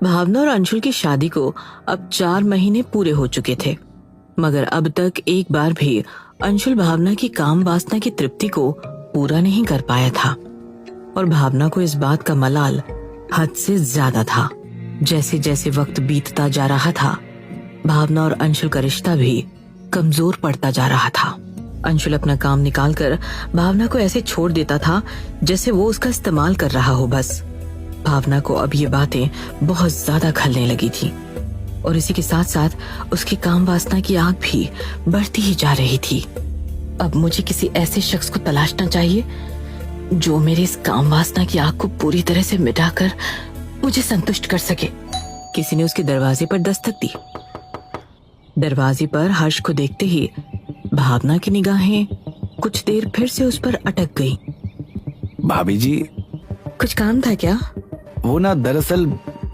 भावना और अंशुल की शादी को अब 4 महीने पूरे हो चुके थे, मगर अब तक एक बार भी अंशुल भावना की काम वासना की तृप्ति को पूरा नहीं कर पाया था। और भावना को इस बात का मलाल हद से ज्यादा था। जैसे जैसे वक्त बीतता जा रहा था, भावना और अंशुल का रिश्ता भी कमजोर पड़ता जा रहा था। अंशुल अपना काम निकालकर भावना को ऐसे छोड़ देता था जैसे वो उसका इस्तेमाल कर रहा हो बस। भावना को अब ये बातें बहुत ज्यादा खलने लगी थी और इसी के साथ साथ उसकी काम वासना की आग भी बढ़ती ही जा रही थी। अब मुझे किसी ऐसे शख्स को तलाशना चाहिए जो मेरी इस काम वासना की आग को पूरी तरह से मिटाकर मुझे संतुष्ट कर सके। किसी ने उसके दरवाजे पर दस्तक दी। दरवाजे पर हर्ष को देखते ही भावना की निगाहें कुछ देर फिर से उस पर अटक गई। भाभी जी, कुछ काम था क्या? वो ना दरअसल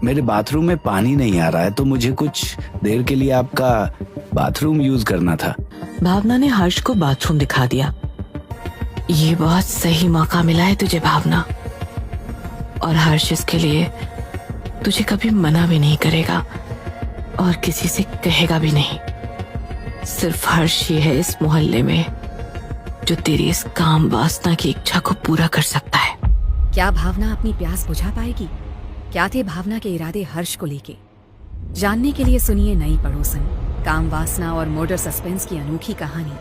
मेरे बाथरूम में पानी नहीं आ रहा है, तो मुझे कुछ देर के लिए आपका बाथरूम यूज करना था। भावना ने हर्ष को बाथरूम दिखा दिया। ये बहुत सही मौका मिला है तुझे भावना, और हर्ष इसके लिए तुझे कभी मना भी नहीं करेगा और किसी से कहेगा भी नहीं। सिर्फ हर्ष ही है इस मोहल्ले में जो तेरी इस काम वासना की इच्छा को पूरा कर सकता है। क्या भावना अपनी प्यास बुझा पाएगी? क्या थे भावना के इरादे हर्ष को लेके? जानने के लिए सुनिए नई पड़ोसन, काम वासना और मर्डर सस्पेंस की अनोखी कहानी